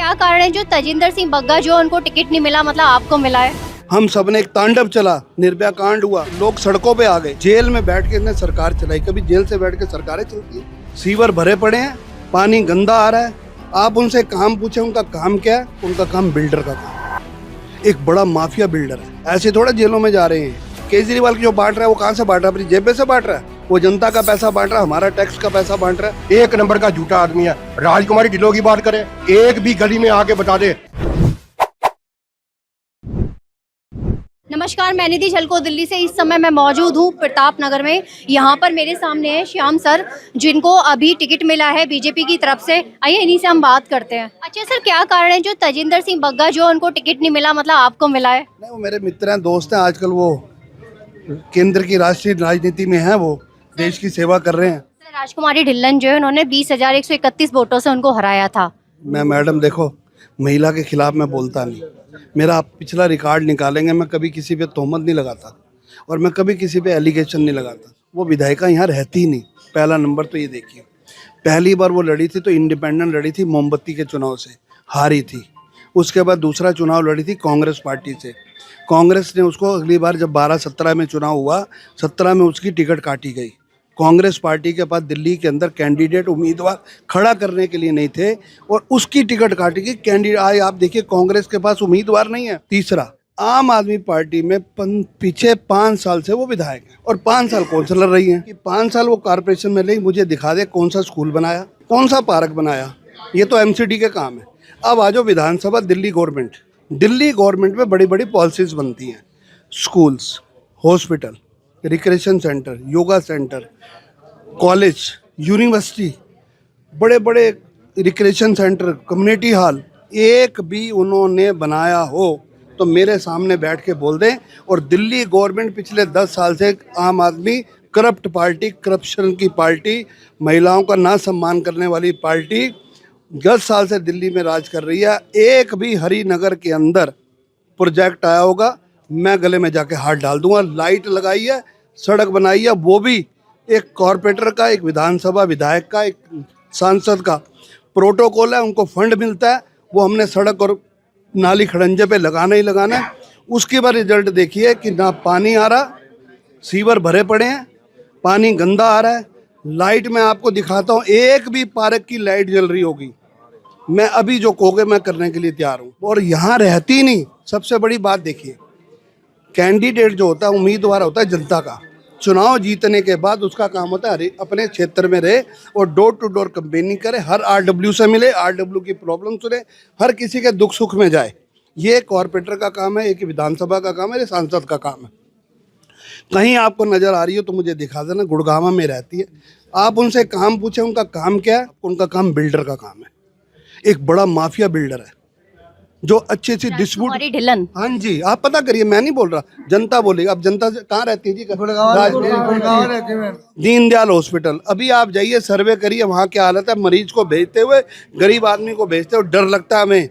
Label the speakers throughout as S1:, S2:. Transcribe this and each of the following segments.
S1: क्या कारण है जो तजिंदर सिंह बग्गा जो उनको टिकट नहीं मिला, मतलब आपको मिला है?
S2: हम सब ने एक तांडव चला, निर्भया कांड हुआ, लोग सड़कों पे आ गए, जेल में बैठ के इन्हें सरकार चलाई। कभी जेल से बैठ के सरकारें चलती है? सीवर भरे पड़े हैं, पानी गंदा आ रहा है। आप उनसे काम पूछे, उनका काम क्या है? उनका काम बिल्डर का काम। एक बड़ा माफिया बिल्डर है। ऐसे थोड़ा जेलों में जा रहे हैं। केजरीवाल की जो बांट रहा है वो कहाँ से बांट रहा है? अपनी जेब में से बांट रहा है। वो जनता का पैसा बांट रहा है, हमारा टैक्स का पैसा बांट रहा है।
S3: एक नंबर का झूठा आदमी है। राजकुमारी ढिल्लों की बात करे, एक भी गली में आके बता दे।
S1: नमस्कार, मैं निधि झलको दिल्ली से। इस समय मैं मौजूद हूँ प्रताप नगर में। यहाँ पर मेरे सामने है श्याम सर, जिनको अभी टिकट मिला है बीजेपी की तरफ से। आइए इन्हीं से हम बात करते हैं। अच्छा सर, क्या कारण है जो तजिंदर सिंह बग्गा जो उनको टिकट नहीं मिला, मतलब आपको मिला है?
S2: नहीं, वो मेरे मित्र हैं, दोस्त हैं। आजकल वो केंद्र की राष्ट्रीय राजनीति में है, वो देश की सेवा कर रहे हैं।
S1: सर, राजकुमारी ढिल्लन जो है, उन्होंने 20,131 वोटों से उनको हराया था।
S2: मैं मैडम देखो, महिला के खिलाफ मैं बोलता नहीं। मेरा आप पिछला रिकॉर्ड निकालेंगे, मैं कभी किसी पे तोहमत नहीं लगाता और मैं कभी किसी पे एलिगेशन नहीं लगाता। वो विधायिका यहाँ रहती ही नहीं। पहला नंबर तो ये देखिए, पहली बार वो लड़ी थी तो इंडिपेंडेंट लड़ी थी, मोमबत्ती के चुनाव से हारी थी। उसके बाद दूसरा चुनाव लड़ी थी कांग्रेस पार्टी से। कांग्रेस ने उसको अगली बार जब 12-17 में चुनाव हुआ, 17 में उसकी टिकट काटी गई। कांग्रेस पार्टी के पास दिल्ली के अंदर कैंडिडेट उम्मीदवार खड़ा करने के लिए नहीं थे और उसकी टिकट काटी गई। कैंडिडेट आए, आप देखिए कांग्रेस के पास उम्मीदवार नहीं है। तीसरा, आम आदमी पार्टी में पीछे 5 साल से वो विधायक है और 5 साल काउंसलर रही हैं। कि 5 साल वो कारपोरेशन में रही, मुझे दिखा दे कौन सा स्कूल बनाया, कौन सा पार्क बनाया। ये तो एमसीडी के काम है। अब आ जाओ विधानसभा, दिल्ली गवर्नमेंट में बड़ी बड़ी पॉलिसीज बनती हैं। Schools, hospital, recreation centre, yoga centre, college, university, बड़े बड़े रिक्रिएशन सेंटर, कम्युनिटी हॉल, एक भी उन्होंने बनाया हो तो मेरे सामने बैठ के बोल दें। और दिल्ली गवर्नमेंट पिछले 10 साल से आम आदमी करप्ट पार्टी, करप्शन की पार्टी, महिलाओं का ना सम्मान करने वाली पार्टी 10 साल से दिल्ली में राज कर रही है। एक भी हरिनगर के अंदर प्रोजेक्ट आया होगा, मैं गले में जाके हाथ डाल दूंगा। लाइट लगाई है, सड़क बनाई है, वो भी एक कॉरपोरेटर का, एक विधानसभा विधायक का, एक सांसद का प्रोटोकॉल है। उनको फंड मिलता है, वो हमने सड़क और नाली खड़ंजे पे लगाना ही लगाना है। उसके बाद रिजल्ट देखिए कि ना पानी आ रहा, सीवर भरे पड़े हैं, पानी गंदा आ रहा है। लाइट मैं आपको दिखाता हूँ, एक भी पार्क की लाइट जल रही होगी, मैं अभी जो कहोगे मैं करने के लिए तैयार हूँ। और यहाँ रहती नहीं। सबसे बड़ी बात देखिए, कैंडिडेट जो होता है, उम्मीदवार होता है जनता का। चुनाव जीतने के बाद उसका काम होता है अपने क्षेत्र में रहे और डोर टू डोर कैंपेनिंग करे, हर आरडब्ल्यू से मिले, आरडब्ल्यू की प्रॉब्लम सुने, हर किसी के दुख सुख में जाए। ये कॉरपोरेटर का काम है, एक विधानसभा का काम है, ये सांसद का काम है। कहीं आपको नजर आ रही हो तो मुझे दिखा देना। गुड़गांव में रहती है, आप उनसे काम पूछे, उनका काम क्या है? उनका काम बिल्डर का काम है। एक बड़ा माफिया बिल्डर है जो अच्छी अच्छी डिस्प्यूट।
S1: ढिल्लन,
S2: हाँ जी, आप पता करिए, मैं नहीं बोल रहा, जनता बोलेगी। अब जनता से कहाँ रहती है जी? दीनदयाल हॉस्पिटल। अभी आप जाइए, सर्वे करिए, वहाँ क्या हालत है। मरीज को भेजते हुए, गरीब आदमी को भेजते हुए डर लगता है हमें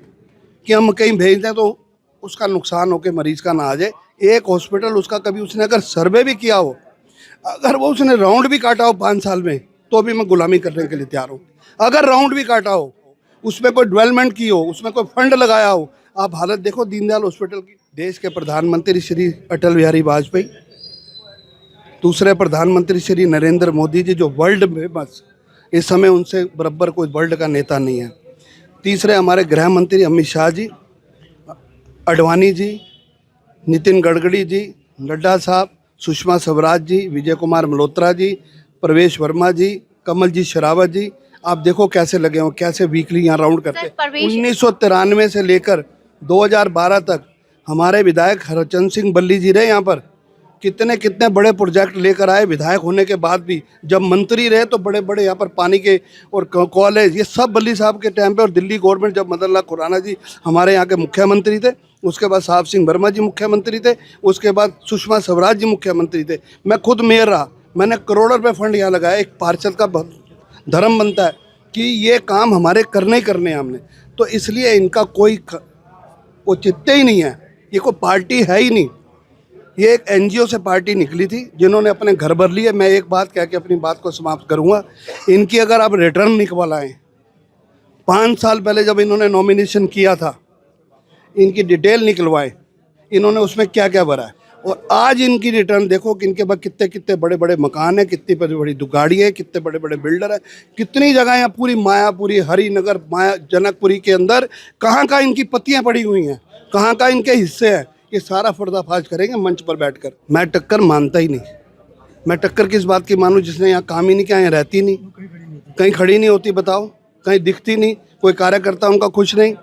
S2: कि हम कहीं भेज दें तो उसका नुकसान हो के मरीज का ना आ जाए। एक हॉस्पिटल उसका कभी उसने अगर सर्वे भी किया हो, अगर वो उसने राउंड भी काटा हो 5 साल में, तो भी मैं गुलामी करने के लिए तैयार हूँ। अगर राउंड भी काटा हो, उसमें कोई डेवलपमेंट की हो, उसमें कोई फंड लगाया हो। आप हालत देखो दीनदयाल हॉस्पिटल की। देश के प्रधानमंत्री श्री अटल बिहारी वाजपेयी, दूसरे प्रधानमंत्री श्री नरेंद्र मोदी जी, जो वर्ल्ड में बस इस समय उनसे बराबर कोई वर्ल्ड का नेता नहीं है। तीसरे हमारे गृह मंत्री अमित शाह जी, आडवाणी जी, नितिन गडकरी जी, नड्डा साहब, सुषमा स्वराज जी, विजय कुमार मल्होत्रा जी, प्रवेश वर्मा जी, कमल जी शेरावत जी। आप देखो कैसे लगे हो, कैसे वीकली यहाँ राउंड करते हैं। 1993 से लेकर 2012 तक हमारे विधायक हरचंद सिंह बल्ली जी रहे यहाँ पर। कितने कितने बड़े प्रोजेक्ट लेकर आए, विधायक होने के बाद भी। जब मंत्री रहे तो बड़े बड़े यहाँ पर पानी के और कॉलेज, ये सब बल्ली साहब के टाइम पे। और दिल्ली गवर्नमेंट, जब मदन लाल खुराना जी हमारे यहाँ के मुख्यमंत्री थे, उसके बाद साहब सिंह वर्मा जी मुख्यमंत्री थे, उसके बाद सुषमा स्वराज जी मुख्यमंत्री थे, मैं खुद मेयर रहा। मैंने करोड़ों रुपये फंड यहाँ लगाया। एक पार्षद का धर्म बनता है कि ये काम हमारे करने ही करने हैं हमने। तो इसलिए इनका कोई औचित्य ही नहीं है, ये कोई पार्टी है ही नहीं। ये एक एनजीओ से पार्टी निकली थी जिन्होंने अपने घर भर लिए। मैं एक बात कह के अपनी बात को समाप्त करूंगा, इनकी अगर आप रिटर्न निकलवाएं 5 साल पहले जब इन्होंने नॉमिनेशन किया था, इनकी डिटेल निकलवाए, इन्होंने उसमें क्या क्या भरा है, और आज इनकी रिटर्न देखो कि इनके पास कितने कितने बड़े बड़े मकान हैं, कितनी बड़ी बड़ी गाड़ी है, कितने बड़े बड़े बिल्डर है, कितनी जगह यहाँ पूरी मायापुरी, हरिनगर, माया जनकपुरी के अंदर कहाँ कहाँ इनकी पत्तियाँ पड़ी हुई हैं, कहाँ कहाँ इनके हिस्से हैं, ये सारा पर्दाफाश करेंगे मंच पर बैठकर। मैं टक्कर मानता ही नहीं। मैं टक्कर किस बात की मानूं जिसने यहाँ काम ही नहीं किया, यहाँ रहती नहीं, कहीं खड़ी नहीं होती, बताओ, कहीं दिखती नहीं, कोई कार्यकर्ता उनका खुश नहीं,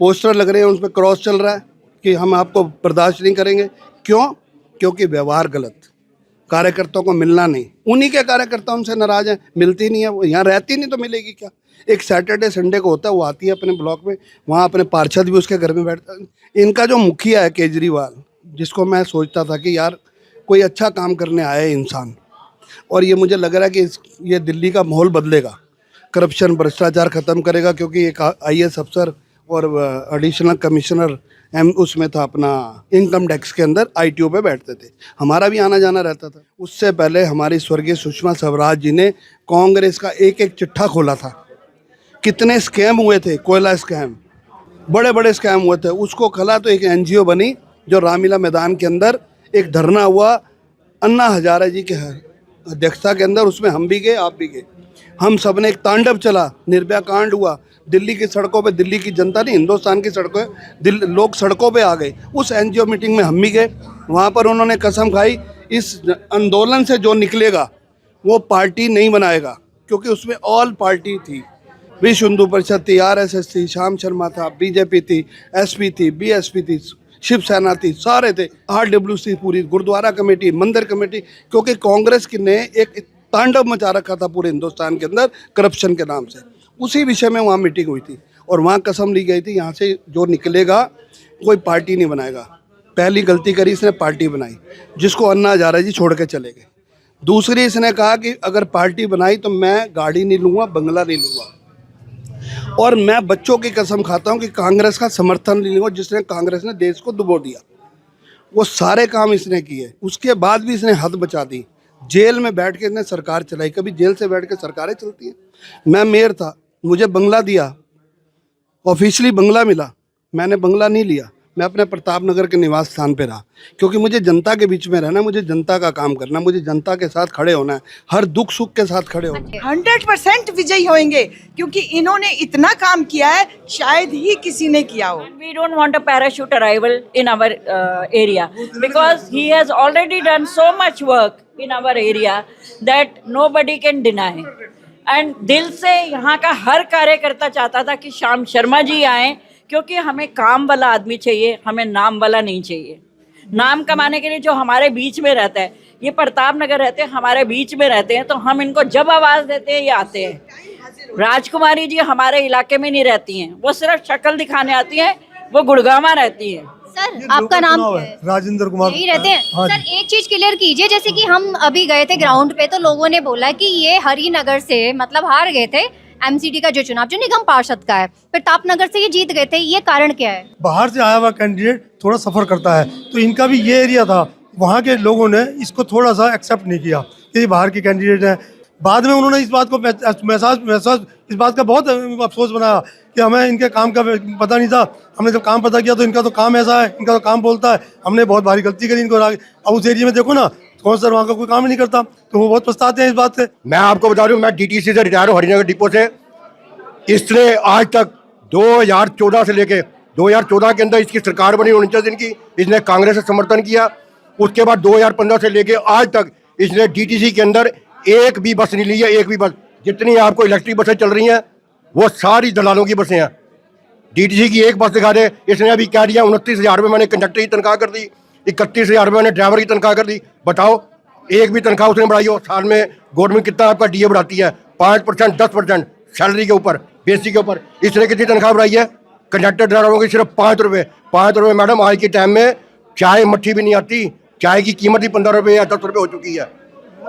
S2: पोस्टर लग रहे हैं उन पर क्रॉस चल रहा है कि हम आपको बर्दाश्त नहीं करेंगे। क्यों? क्योंकि व्यवहार गलत, कार्यकर्ताओं को मिलना नहीं, उन्हीं के कार्यकर्ता उनसे नाराज हैं, मिलती नहीं है, वो यहाँ रहती नहीं तो मिलेगी क्या। एक सैटरडे संडे को होता है, वो आती है अपने ब्लॉक में, वहाँ अपने पार्षद भी उसके घर में बैठता है। इनका जो मुखिया है केजरीवाल, जिसको मैं सोचता था कि यार कोई अच्छा काम करने आया है इंसान, और ये मुझे लग रहा है कि ये दिल्ली का माहौल बदलेगा, करप्शन भ्रष्टाचार ख़त्म करेगा, क्योंकि एक IAS अफसर और एडिशनल कमिश्नर उसमें था अपना इनकम टैक्स के अंदर, ITO पे बैठते थे, हमारा भी आना जाना रहता था। उससे पहले हमारी स्वर्गीय सुषमा स्वराज जी ने कांग्रेस का एक एक चिट्ठा खोला था, कितने स्कैम हुए थे, कोयला स्कैम, बड़े बड़े स्कैम हुए थे, उसको खला तो एक NGO बनी जो रामलीला मैदान के अंदर एक धरना हुआ अन्ना हजारे जी के अध्यक्षता के अंदर, उसमें हम भी गए, आप भी गए, हम सब ने एक तांडव चला, निर्भया कांड हुआ, दिल्ली की सड़कों पे, दिल्ली की जनता नहीं, हिंदुस्तान की सड़कों पे लोग सड़कों पे आ गए। उस NGO मीटिंग में हम भी गए, वहाँ पर उन्होंने कसम खाई इस आंदोलन से जो निकलेगा वो पार्टी नहीं बनाएगा, क्योंकि उसमें ऑल पार्टी थी, विश्व हिंदू परिषद थी, RSS थी, श्याम शर्मा था, BJP थी, SP थी, BSP थी, शिवसेना थी, सारे थे, RWC पूरी, गुरुद्वारा कमेटी, मंदिर कमेटी, क्योंकि कांग्रेस की ने एक तांडव मचा रखा था पूरे हिंदुस्तान के अंदर करप्शन के नाम से। उसी विषय में वहाँ मीटिंग हुई थी और वहाँ कसम ली गई थी यहाँ से जो निकलेगा कोई पार्टी नहीं बनाएगा। पहली गलती करी इसने, पार्टी बनाई, जिसको अन्ना हजारे जी छोड़ के चले गए। दूसरी इसने कहा कि अगर पार्टी बनाई तो मैं गाड़ी नहीं लूँगा, बंगला नहीं लूँगा, और मैं बच्चों की कसम खाता हूँ कि कांग्रेस का समर्थन नहीं लूँगा, जिसने कांग्रेस ने देश को डुबो दिया। वो सारे काम इसने किए, उसके बाद भी इसने हद बचा दी। जेल में बैठ के इसने सरकार चलाई, कभी जेल से बैठ के सरकारें चलती हैं। मैं मेयर था, मुझे बंगला दिया, ऑफिशियली बंगला मिला, मैंने बंगला नहीं लिया, मैं अपने प्रताप नगर के निवास स्थान पे रहा, क्योंकि मुझे जनता के बीच में रहना है, मुझे जनता का काम करना है, मुझे जनता के साथ खड़े होना है, हर दुख सुख के साथ खड़े होना है।
S4: 100% विजयी होंगे, क्योंकि इन्होंने इतना काम किया है शायद ही किसी ने किया हो।
S5: We don't want a parachute arrival in our area because he has already done so much work in our area that nobody can deny. And दिल से यहाँ का हर कार्यकर्ता चाहता था कि श्याम शर्मा जी आए, क्योंकि हमें काम वाला आदमी चाहिए, हमें नाम वाला नहीं चाहिए। नाम कमाने के लिए जो हमारे बीच में रहता है, ये प्रताप नगर रहते हैं, हमारे बीच में रहते हैं, तो हम इनको जब आवाज़ देते हैं ये आते हैं। राजकुमारी जी हमारे इलाके में नहीं रहती हैं, वो सिर्फ शक्ल दिखाने आती हैं, वो गुड़गामा रहती हैं।
S1: सर आपका नाम क्या है?
S6: राजेंद्र कुमार।
S1: यही रहते हैं। सर एक चीज क्लियर कीजिए, जैसे कि हम अभी गए थे ग्राउंड पे तो लोगों ने बोला कि ये हरिनगर से मतलब हार गए थे MCD का जो चुनाव, जो निगम पार्षद का है, प्रताप नगर से ये जीत गए थे, ये कारण क्या है?
S6: बाहर से आया हुआ कैंडिडेट थोड़ा सफर करता है, तो इनका भी ये एरिया था, वहाँ के लोगों ने इसको थोड़ा सा एक्सेप्ट नहीं किया कि ये बाहर के कैंडिडेट हैं। बाद में उन्होंने इस बात को महसूस इस बात का बहुत अफसोस बनाया कि हमें इनके काम का पता नहीं था। हमने जब काम पता किया तो इनका तो काम ऐसा है, इनका तो काम बोलता है, हमने बहुत भारी गलती करी इनको। अब उस एरिया में देखो ना, कौन सर वहाँ का कोई काम ही नहीं करता, तो वो बहुत पछताते हैं इस बात से।
S3: मैं आपको बता दूं, मैं DTC से रिटायर हूँ, हरिनगर डिपो से। इसने आज तक 2014 से लेके 2014 के अंदर इसकी सरकार बनी 49 दिन की, इसने कांग्रेस से समर्थन किया। उसके बाद 2015 से लेके आज तक इसने DTC के अंदर एक भी बस नहीं ली है, एक भी बस। जितनी आपको इलेक्ट्रिक बसें चल रही हैं वो सारी दलालों की बसें हैं। DTC की एक बस दिखा दे, इसने अभी कह दिया 29,000 रुपये मैंने कंडक्टर की तनख्वाह कर दी, 31,000 रुपये मैंने ड्राइवर की तनख्वाह कर दी। बताओ, एक भी तनख्वाह उसने बढ़ाई हो? साल में गवर्नमेंट कितना आपका DA बढ़ाती है? 5%, 10% सैलरी के ऊपर, बेसिक के ऊपर। इसने कितनी तनख्वाह बढ़ाई है कंडक्टर ड्राइवरों की? सिर्फ 5 रुपये। 5 रुपये मैडम, आज के टाइम में चाय मट्ठी भी नहीं आती, चाय की कीमत ही 15 रुपये या 10 रुपये हो चुकी है।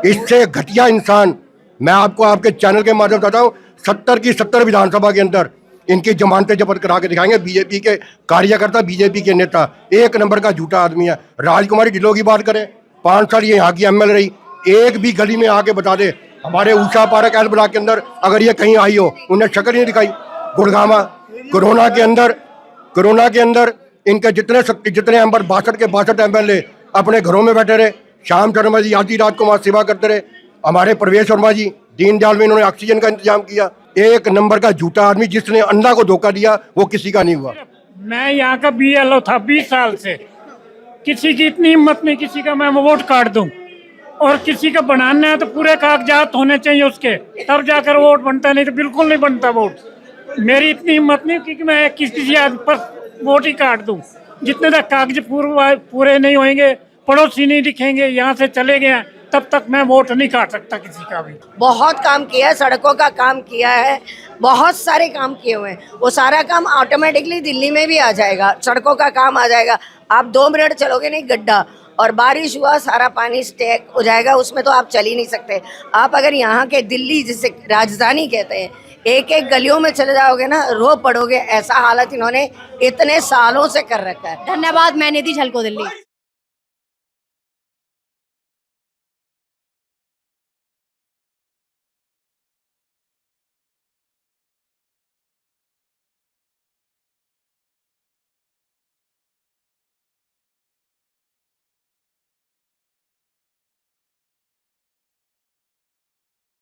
S3: इससे घटिया इंसान मैं आपको आपके चैनल के माध्यम से बताता हूँ, 70 की 70 विधानसभा के अंदर इनकी जमानतें जब्त करा के दिखाएंगे। बीजेपी के कार्यकर्ता, बीजेपी के नेता, एक नंबर का झूठा आदमी है। राजकुमारी ढिल्लों की बात करें, 5 साल ये यहाँ की MLA रही, एक भी गली में आके बता दे हमारे ऊषा पार्क एल ब्लॉक के अंदर अगर ये कहीं आई हो, उन्हें शक्ल ही नहीं दिखाई। गुड़गामा। कोरोना के अंदर इनके जितने एम्बर 62 के 62 MLA अपने घरों में बैठे रहे। श्याम शर्मा जी आधी रात को वहाँ सेवा करते रहे। हमारे प्रवेश वर्मा जी दीनदयाल में इन्होंने ऑक्सीजन का इंतजाम किया। एक नंबर का झूठा आदमी जिसने अंधा को धोखा दिया वो किसी का नहीं हुआ।
S7: मैं यहाँ का BLO था 20 साल से, किसी की इतनी हिम्मत नहीं किसी का मैं वोट काट दूं। और किसी का बनाना है तो पूरे कागजात होने चाहिए उसके, तब जाकर वोट बनता, नहीं तो बिल्कुल नहीं बनता वोट। मेरी इतनी हिम्मत नहीं कि मैं किसी आदमी पर वोट ही काट दूं। जितने तक कागज पूरे नहीं होंगे, पड़ोसी नहीं दिखेंगे, यहाँ से चले गए, तब तक मैं वोट नहीं काट सकता किसी का भी।
S8: बहुत काम किया है, सड़कों का काम किया है, बहुत सारे काम किए हुए हैं। वो सारा काम ऑटोमेटिकली दिल्ली में भी आ जाएगा, सड़कों का काम आ जाएगा। आप 2 मिनट चलोगे नहीं गड्ढा, और बारिश हुआ सारा पानी स्टैक हो जाएगा, उसमें तो आप चल ही नहीं सकते। आप अगर यहाँ के दिल्ली जिसे राजधानी कहते हैं, एक एक गलियों में चले जाओगे ना, रो पड़ोगे। ऐसा हालत इन्होंने इतने सालों से कर रखा है।
S1: धन्यवाद, मैं निधि झलको, दिल्ली।